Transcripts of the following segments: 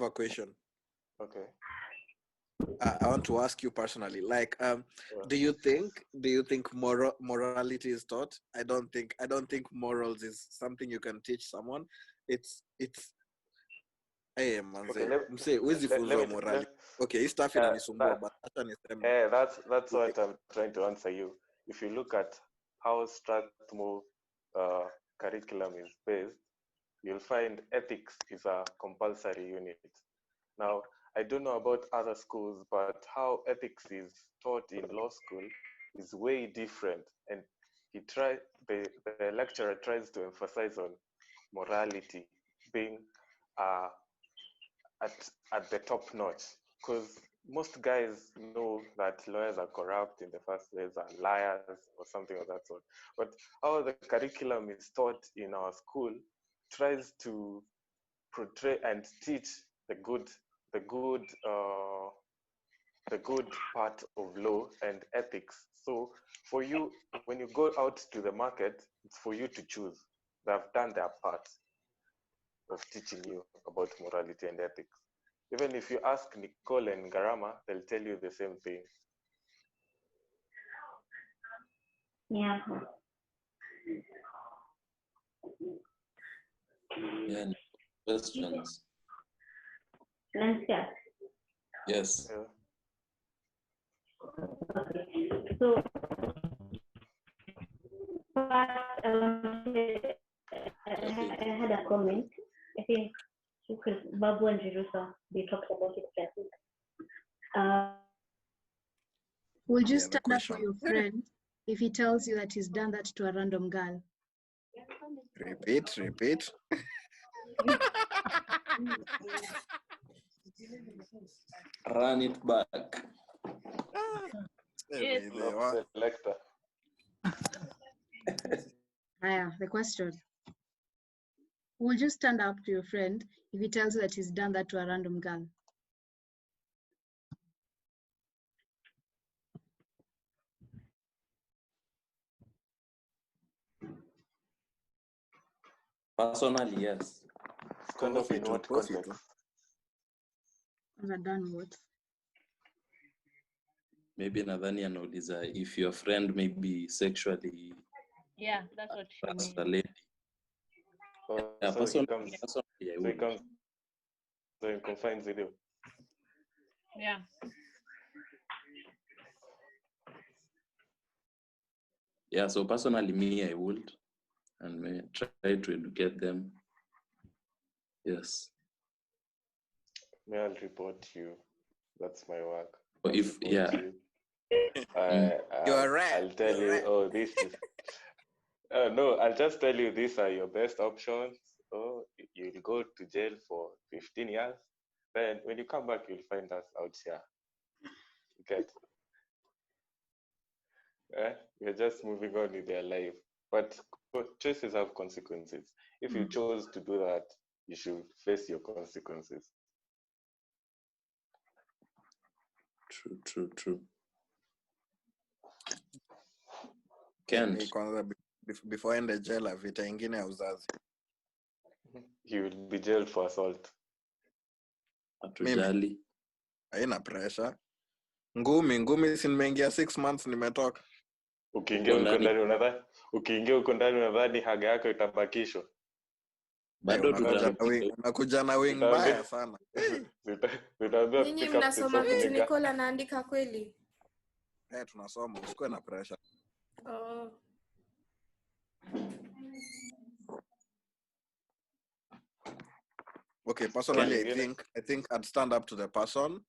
a question. Okay. I want to ask you personally, like, do you think morality is taught? I don't think morals is something you can teach someone. It's hey manze, mse huwezi funzwa morality. Okay, hii stuff inanisumbua, but acha niseme. That's what I'm trying to answer you. If you look at how Strathmore curriculum is based, you'll find ethics is a compulsory unit. Now, I don't know about other schools, but how ethics is taught in law school is way different. And the lecturer tries to emphasize on morality being at the top notch, because most guys know that lawyers are corrupt in the first place, are liars or something of that sort. But how the curriculum is taught in our school tries to portray and teach the good part of law and ethics. So for you, when you go out to the market, it's for you to choose. They've done their part of teaching you about morality and ethics. Even if you ask Nicole and Garama, they'll tell you the same thing. Yeah. Yeah. Questions? Landscape. Yes. Yeah. Okay. So, I had a comment. I think because Babu and Jerusa, they talked about it. I think. Would you stand up for your friend if he tells you that he's done that to a random girl? Repeat. Run it back. Yes. Selector. The question. Would you stand up to your friend if he tells you that he's done that to a random girl? Personally, yes. Stand up in what context? Done what? Maybe nadhani anauliza if your friend may be sexually that's what she means. a lady. So he confines with you. Yeah. Yeah, so personally me, I would, and may try to educate them. Yes. May I'll report you. That's my work. If you are right. I'll tell you. This is. No, I'll just tell you these are your best options. You'll go to jail for 15 years. Then when you come back, you'll find us out here. Get. We're just moving on with their life. But choices have consequences. If you chose to do that, you should face your consequences. True. Kent. Before ende jela vita ingine ya uzazi. He will be jailed for assault. Atujali. Haina pressure. Ngumi si nimeingia 6 months nimetoka. Ukiingia huko ndani unadhani haga yako itabakishwa. Bado unakuja na wing mbaya sana. Ninyi mnasoma vitu Nicole anaandika kweli? Tunasoma, usikuwe na pressure. Okay, personally I think I'd stand up to the person.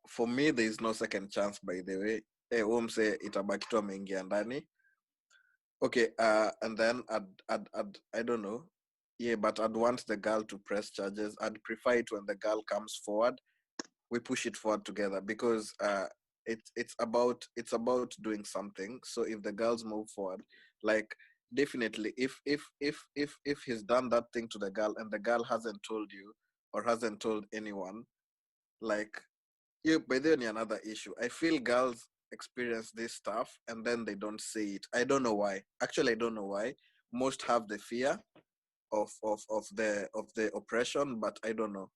For me there is no second chance, by the way. Say itabaki tu ameingia ndani. Okay, and then I'd I don't know. Yeah, but I'd want the girl to press charges. I'd prefer it when the girl comes forward. We push it forward together, because it's about doing something. So if the girls move forward, like definitely if he's done that thing to the girl and the girl hasn't told you or hasn't told anyone, like by then another issue. I feel girls experience this stuff and then they don't say it. I don't know why. Actually, I don't know why. Most have the fear the oppression, but I don't know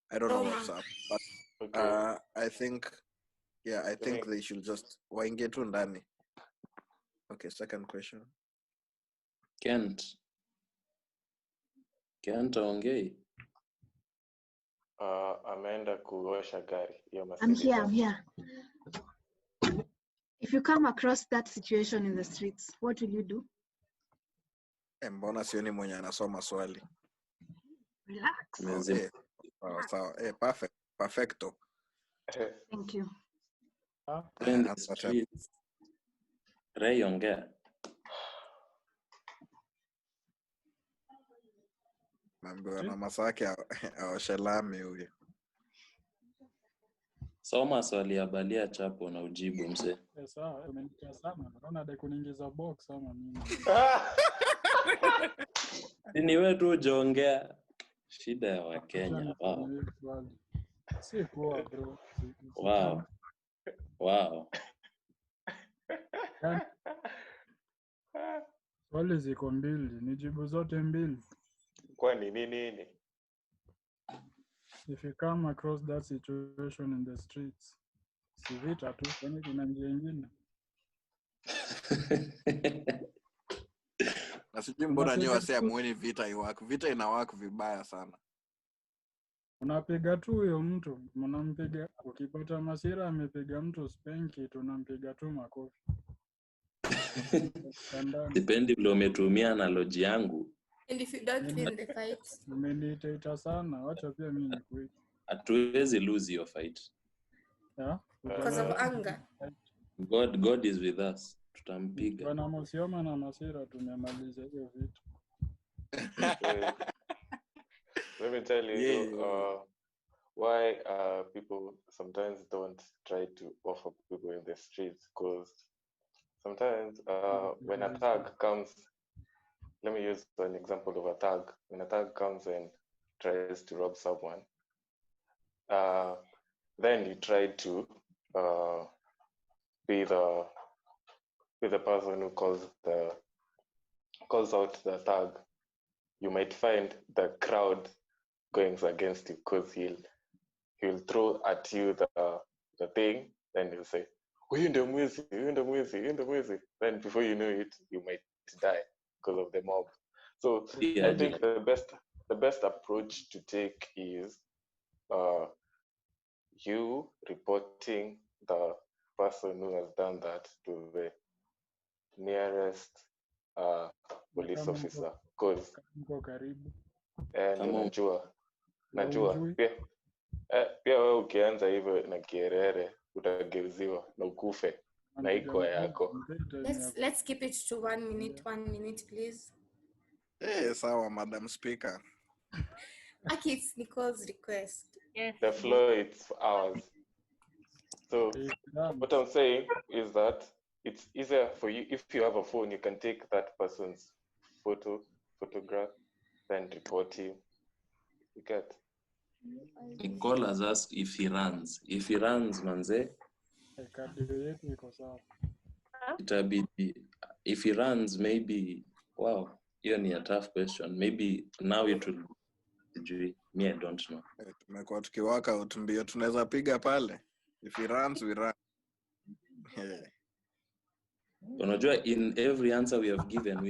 what's up. But Okay. I think they should just waingie tu ndani. Okay, second question. Kent aongei. Ameenda kuosha gari. I'm here. If you come across that situation in the streets, what will you do? Mbona sioni mwenye anasoma swali? Relax. Sawa. Perfecto. Thank you. In the streets. Ray ongea. Mambo na Masaki aoshe lami huyo. Soma swali ya Balia Chapo na ujibu mse. Sawa, umenitia sana. Naona dai kuniingiza box ama mimi. Ni wewe tu ujaongea. Shida ya Wakenya. Si poa bro. Wow. Swali ziko mbili, nijibu zote mbili. Kwani nini? If you come across that situation in the streets, si vita tu, kwani kuna njia nyingine? Na sijui mbona nyewe wasema muone vita iwako. Vita inawako vibaya sana. Unapiga tu huyo mtu, mnampiga. Ukipata Masira amepiga mtu spanki, tunampiga tu makofi. Depende vile umetumia analogy yangu. And if you don't win the fight, umeniita sana, wacha pia mimi nikuite. Hatuwezi lose your fight. Yeah? Because of anger. God is with us. Tutampiga. Bwana Mosioma na Masira tumemaliza hiyo vitu. Let me tell you why people sometimes don't try to offer people in the streets, because sometimes when a thug comes, let me use an example of a thug. When a thug comes and tries to rob someone, then you try to be the person who calls out the thug. You might find the crowd going against you because he'll throw at you the thing, then he'll say, "Huyu ndio mwizi." Then before you know it, you might die because of the mob. So I think the best approach to take is you reporting the person who has done that to the nearest police officer, because najua pia wewe ukianza hivyo na kierere utageuziwa na ukufe na iko yako. Let's keep it to 1 minute please. Sawa Madam Speaker. Aki, it's Nicole's request. Yes. The floor is ours. So what I'm saying is that it's easier for you if you have a phone, you can take that person's photograph, then report him. You get. Nicole has asked if he runs. If he runs, manze, itabidi. If he runs, maybe. Wow, hiyo ni a tough question. Maybe now it will. Me, I don't know. Tumekuwa tukiwaka utumbio tunaweza piga pale. If he runs, we run. Unajua, in every answer we have given, we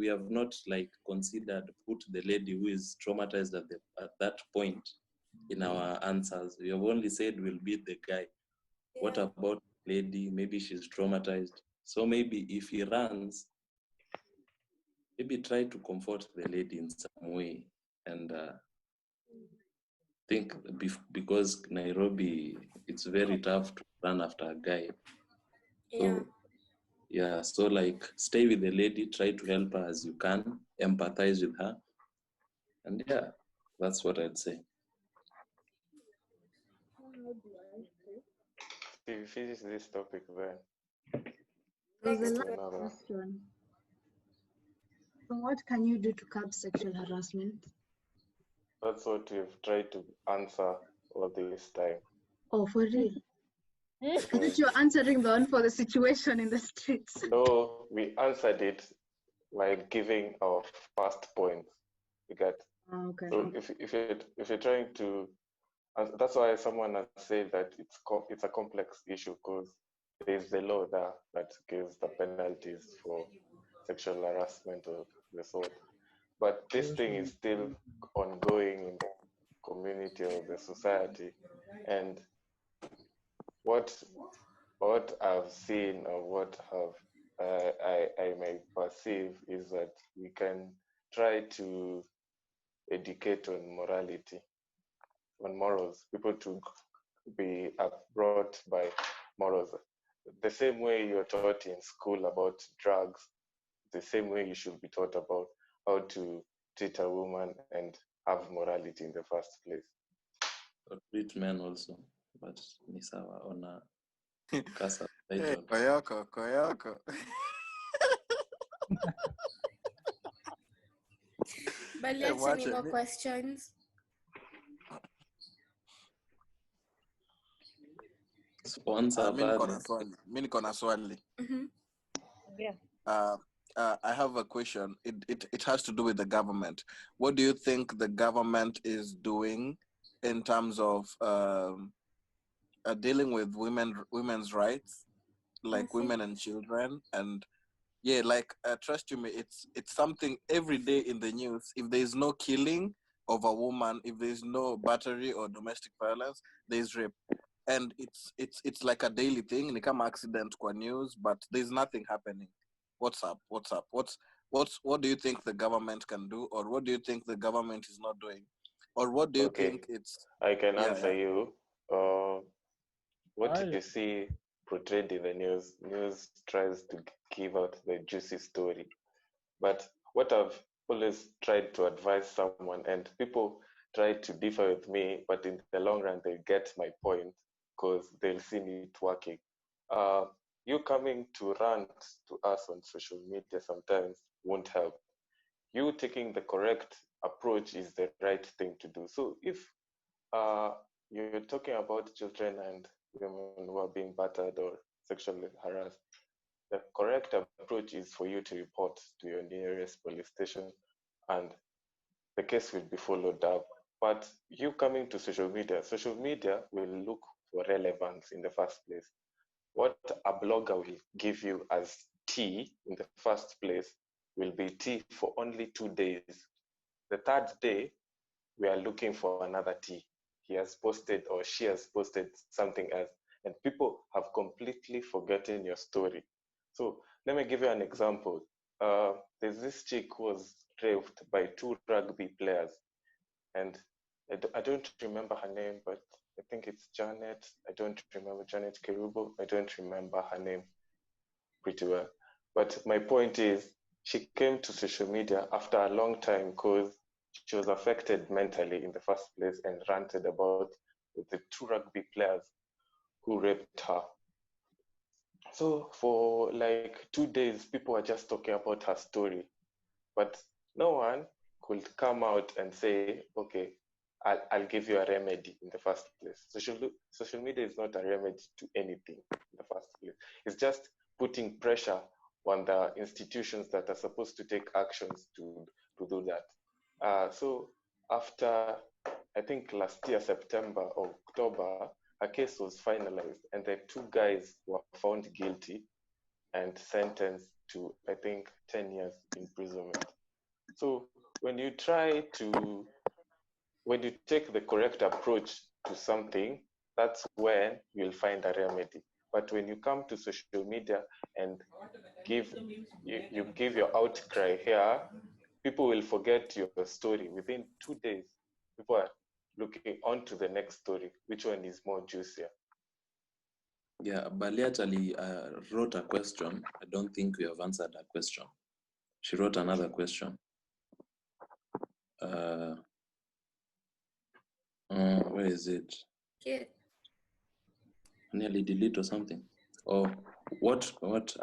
have not like considered put the lady who is traumatized at that point in our answers. We have only said we'll beat the guy. Yeah. What about lady? Maybe she's traumatized. So maybe if he runs, maybe try to comfort the lady in some way, and think because Nairobi, it's very tough to run after a guy. So like stay with the lady, try to help her as you can, empathize with her, and that's what I'd say. If you finish this topic, then next question. So what can you do to curb sexual harassment? That's what we've tried to answer all this time. Oh, for real? I thought you're answering the one for the situation in the streets. No, we answered it while giving our first points. You get. Okay. So if you're trying to, and that's why someone has said that it's a complex issue because there is the law there that gives the penalties for sexual harassment of the sort. But this thing is still ongoing in the community or the society, and what I've seen or what have I may perceive is that we can try to educate on morality, on morals, people to be brought by morals. The same way you're taught in school about drugs, the same way you should be taught about how to treat a woman and have morality in the first place. Or treat men also, but ni sawa on a kasa Hey, title. Koyoko. But Hey, let's watch any it. more questions. Sponsor Mi niko na bado. swali. Mi niko na swali. Yeah. I have a question. It has to do with the government. What do you think the government is doing in terms of dealing with women's rights, like women and children? And yeah, like trust you me, it's something every day in the news. If there is no killing of a woman, if there is no battery or domestic violence, there is rape. And it's like a daily thing. Ni kama accident kwa news, but there's nothing happening. What's up? What do you think the government can do, or what do you think the government is not doing, or what do you think it's? I can answer you. What Aye. you see portrayed in the news tries to give out the juicy story. But what I've always tried to advise someone, and people try to differ with me, but in the long run, they get my point because they'll see it working. You coming to rant to us on social media sometimes won't help. You taking the correct approach is the right thing to do. So if you're talking about children and women who are being battered or sexually harassed, the correct approach is for you to report to your nearest police station and the case will be followed up. But you coming to social media will look for relevance in the first place. What a blogger will give you as tea in the first place will be tea for only 2 days. The third day, we are looking for another tea. He has posted or she has posted something else, and people have completely forgotten your story. So let me give you an example. There's this chick who was raped by 2 rugby players, and I don't remember her name, but I think it's Janet. I don't remember Janet Kerubo. I don't remember her name pretty well. But my point is, she came to social media after a long time because she was affected mentally in the first place and ranted about the 2 rugby players who raped her. So for like 2 days, people were just talking about her story, but no one could come out and say, okay, I'll give you a remedy in the first place. Social media is not a remedy to anything in the first place. It's just putting pressure on the institutions that are supposed to take actions to do that. So after, I think last year, September or October, a case was finalized and the 2 guys were found guilty and sentenced to, I think, 10 years imprisonment. So when you take the correct approach to something, that's when you'll find a remedy. But when you come to social media and you give your outcry here, people will forget your story within 2 days. People are looking on to the next story. Which one is more juicier? Yeah, Bali actually wrote a question. I don't think we have answered that question. She wrote another question. Where is it? Okay. Nearly delete or something. Or what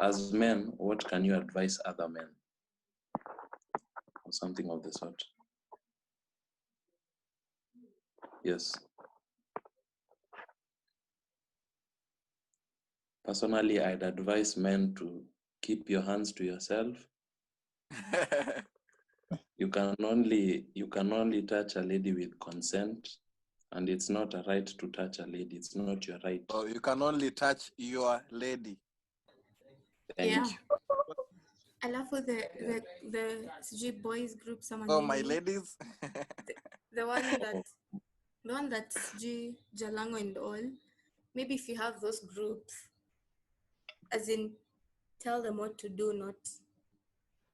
as men, what can you advise other men? Or something of the sort. Yes. Personally, I'd advise men to keep your hands to yourself You can only touch a lady with consent, and it's not a right to touch a lady. It's not your right. Oh, you can only touch your lady. Thank Yeah. you. Alafu the sijui boys group sama Oh, my nini, ladies. the one that sijui Jalango and all. Maybe if you have those groups, as in tell them what to do, not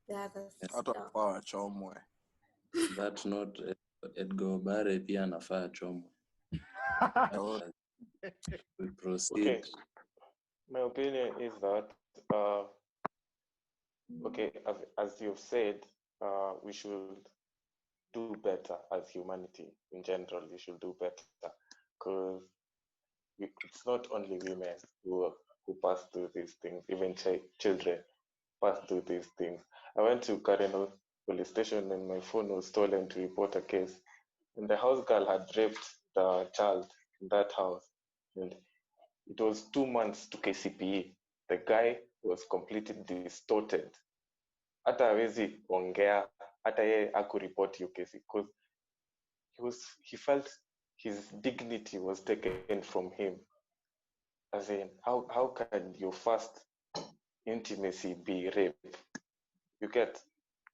the other Out of stuff. power, chomwe. That not Edgar Obare pia anafaa chomwe. Oh, We proceed. Okay. My opinion is that, okay, as you've said, we should do better as humanity in general. We should do better because it's not only women who pass through these things, even children pass through these things. I went to Cardinal police station and my phone was stolen to report a case. And the house girl had raped the child in that house. And it was 2 months to KCPE. The guy was completely distorted. Hata hawezi ongea, hata yeye hakuripoti hiyo kesi because he felt his dignity was taken from him. As in, how can your first intimacy be rape? You get,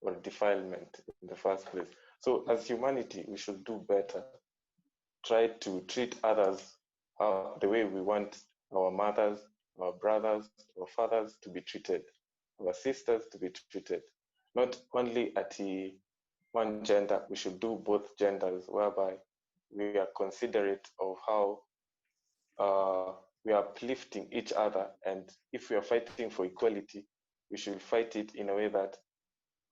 or defilement in the first place. So as humanity, we should do better. Try to treat others the way we want our mothers, our brothers, our fathers to be treated, our sisters to be treated. Not only at one gender, we should do both genders, whereby we are considerate of how we are uplifting each other. And if we are fighting for equality, we should fight it in a way that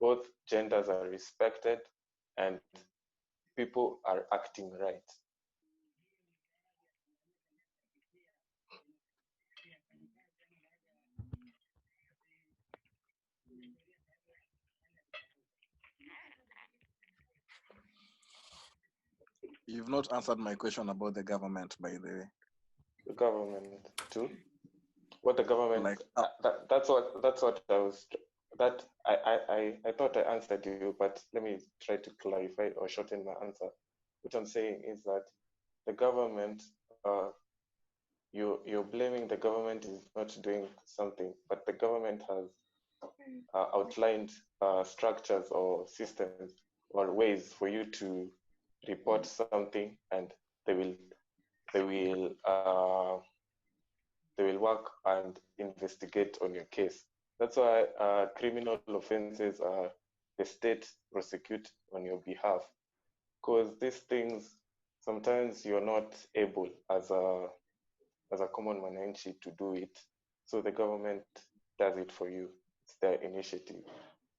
both genders are respected and people are acting right. you've not answered my question about the government, by the way. The government too. What the government? Like, that's what I was. That I thought I answered you, but let me try to clarify or shorten my answer. What I'm saying is that the government, you're blaming the government is not doing something, but the government has outlined structures or systems or ways for you to report something, and they will work and investigate on your case. That's why criminal offenses the state prosecute on your behalf, because these things sometimes you're not able as a common mananchi to do it, so the government does it for you. It's their initiative.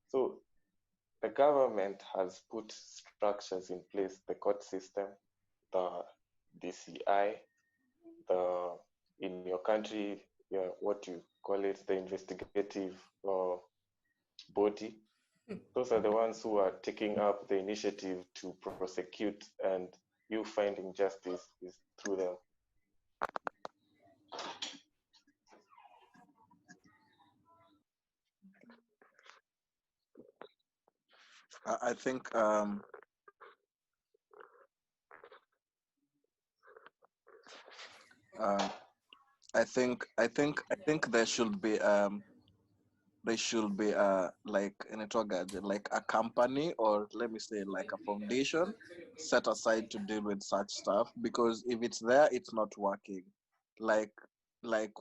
So the government has put structures in place: the court system, the DCI, in your country, what you call it, the investigative body. Those are the ones who are taking up the initiative to prosecute, and you finding justice is through them. I think I think there should be like in a like a company, or let me say like a foundation set aside to deal with such stuff, because if it's there, it's not working. Like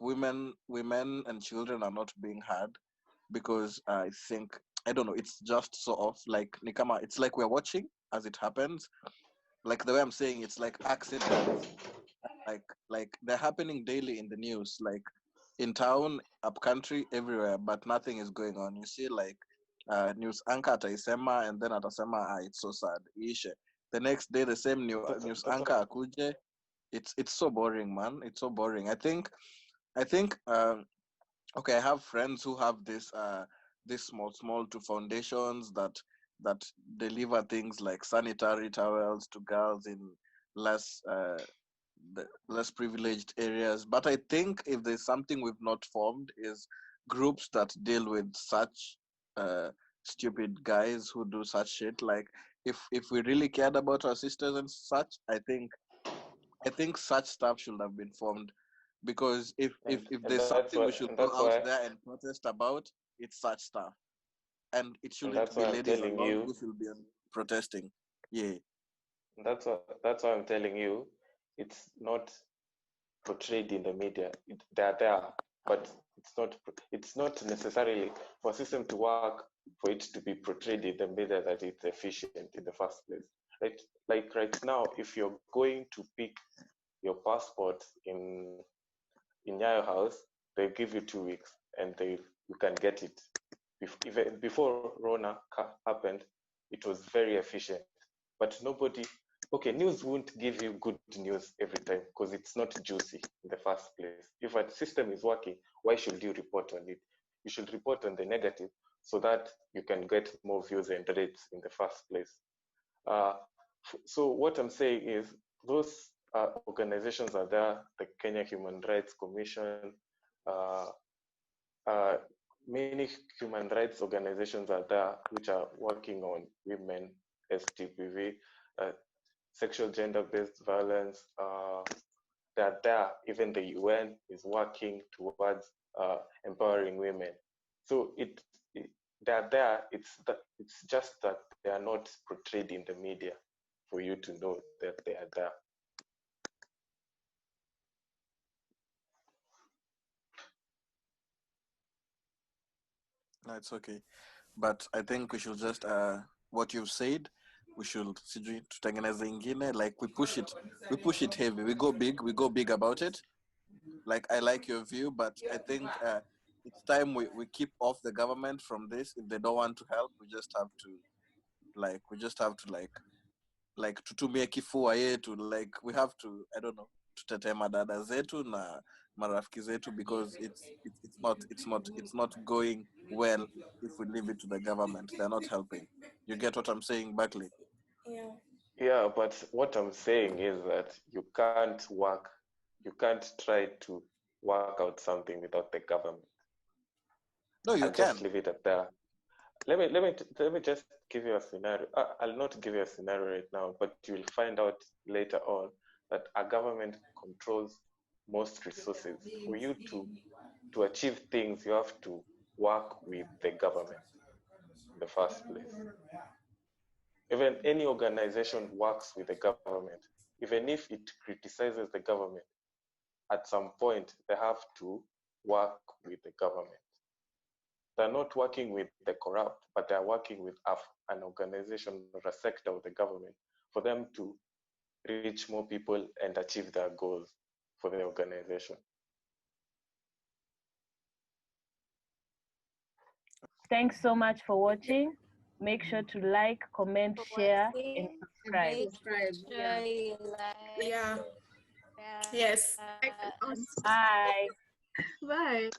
women and children are not being heard, because I think, I don't know, it's just sort of like nikama, it's like we're watching as it happens. Like the way I'm saying, it's like accidents, like they're happening daily in the news, like in town, up country, everywhere, but nothing is going on. You see, like news anchor ataisema, and then atasema, it's so sad, ishe. The next day, the same news anchor akuje. It's so boring, man. It's so boring. I think okay, I have friends who have this small to foundations that deliver things like sanitary towels to girls in less less privileged areas. But I think if there's something we've not formed, is groups that deal with such stupid guys who do such shit. Like if we really cared about our sisters and such, I think such stuff should have been formed, because if there's something we should go out there and protest about, it's such stuff, and it shouldn't be ladies alone who should be protesting. Yeah, That's why I'm telling you, it's not portrayed in the media. They're there, but it's not necessarily for a system to work for it to be portrayed in the media that it's efficient in the first place. Right? Like right now, if you're going to pick your passport in your house, they give you 2 weeks and you can get it. Even before Rona happened, it was very efficient. But news won't give you good news every time because it's not juicy in the first place. If a system is working, why should you report on it? You should report on the negative so that you can get more views and rates in the first place. So what I'm saying is those organizations are there, the Kenya Human Rights Commission, many human rights organizations are there which are working on women, STPV, sexual gender-based violence. They're there. Even the UN is working towards empowering women. So they're there. It's just that they are not portrayed in the media for you to know that they are there. no, it's okay. But I think we should just what you've said, we should tutengeneze ingine, like we push it heavy, we go big about it. Like I like your view, but I think it's time we keep off the government from this. If they don't want to help, we just have to like tutumie kifua yetu, like we have to, I don't know, tutetee madada zetu na marafiki zetu, because it's not going well if we leave it to the government. They're not helping. You get what I'm saying, Buckley? Yeah, but what I'm saying is that you can't try to work out something without the government. No, you I'll can. just leave it at that. Let me just give you a scenario. I'll not give you a scenario right now, but you'll find out later on that a government controls most resources. For you to achieve things, you have to work with the government in the first place. Even any organization works with the government. Even if it criticizes the government, at some point they have to work with the government. They're not working with the corrupt, but they're working with an organization or a sector of the government for them to reach more people and achieve their goals for the organization. Thanks so much for watching. Make sure to like, comment, share, and subscribe. Yeah. Yes. Us. Bye. Bye.